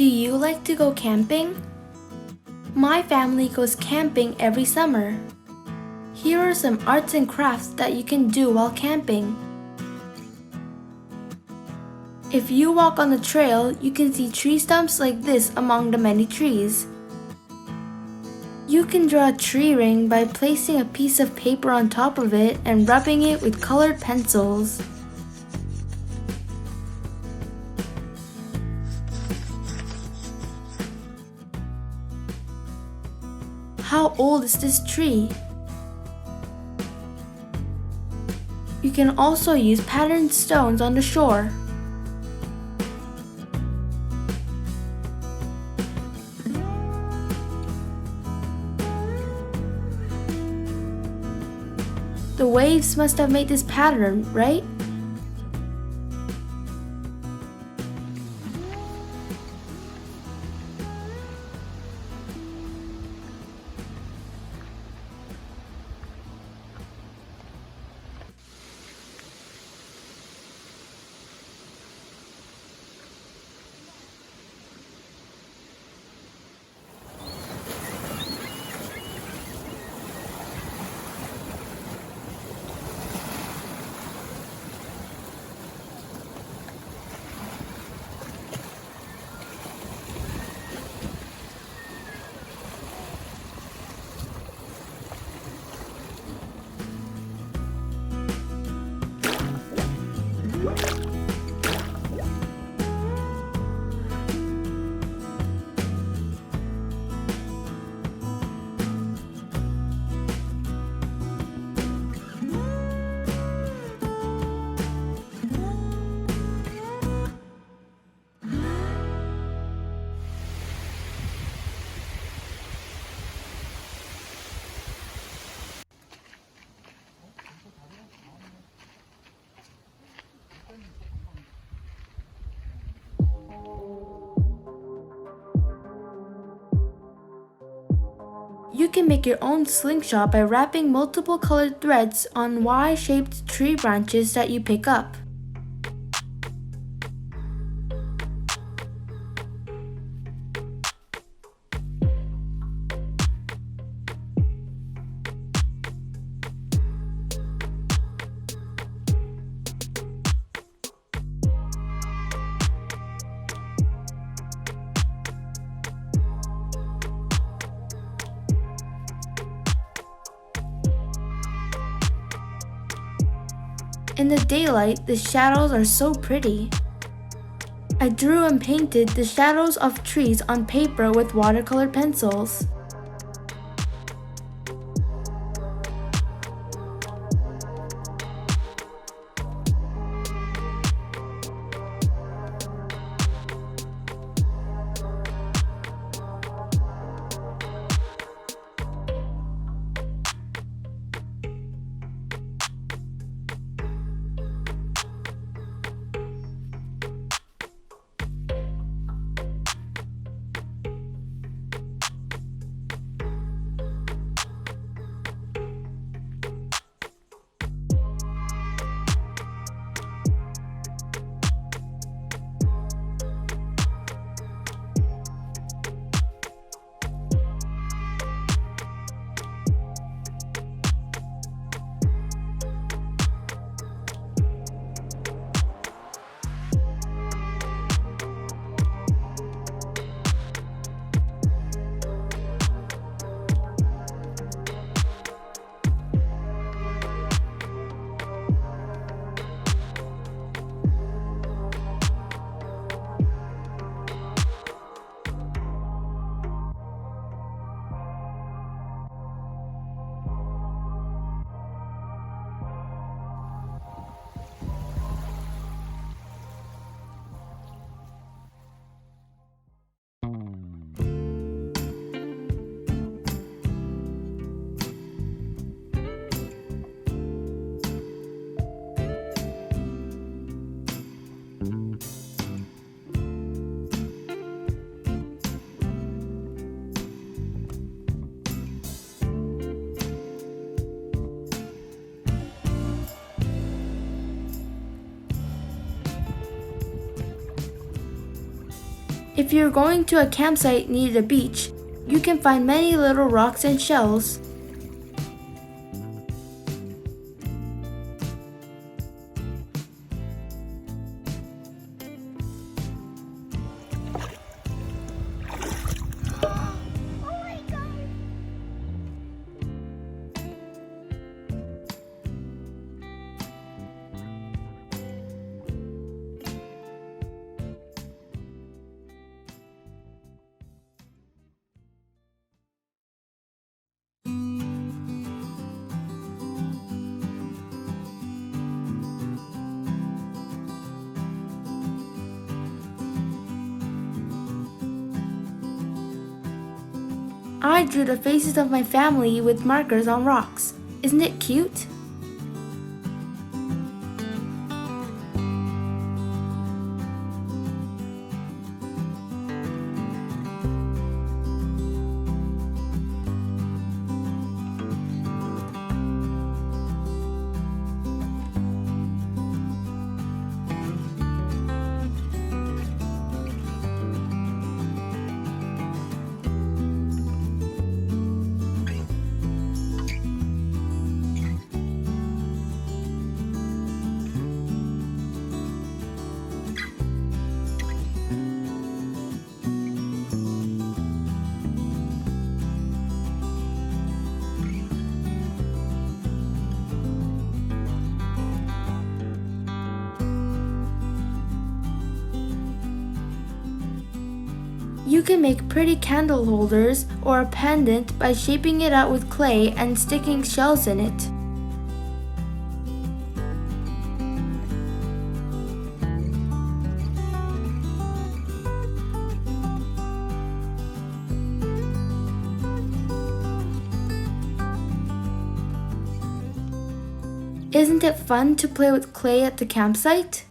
Do you like to go camping? My family goes camping every summer. Here are some arts and crafts that you can do while camping. If you walk on the trail, you can see tree stumps like this among the many trees. You can draw a tree ring by placing a piece of paper on top of it and rubbing it with colored pencils. How old is this tree? You can also use patterned stones on the shore. The waves must have made this pattern, right? You can make your own slingshot by wrapping multiple colored threads on Y-shaped tree branches that you pick up. In the daylight, the shadows are so pretty. I drew and painted the shadows of trees on paper with watercolor pencils. If you're going to a campsite near the beach, you can find many little rocks and shells. I drew the faces of my family with markers on rocks. Isn't it cute? You can make pretty candle holders or a pendant by shaping it out with clay and sticking shells in it. Isn't it fun to play with clay at the campsite?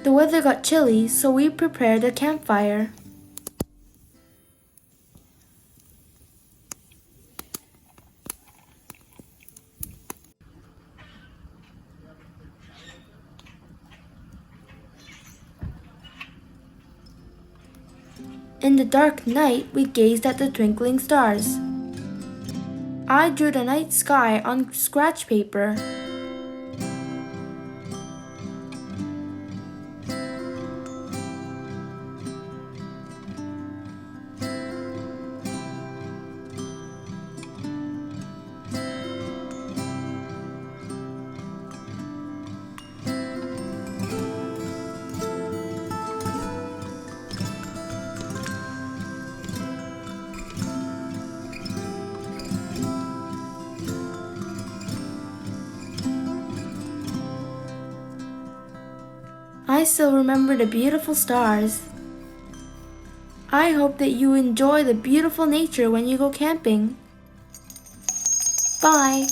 The weather got chilly, so we prepared a campfire. In the dark night, we gazed at the twinkling stars. I drew the night sky on scratch paper. I still remember the beautiful stars. I hope that you enjoy the beautiful nature when you go camping. Bye!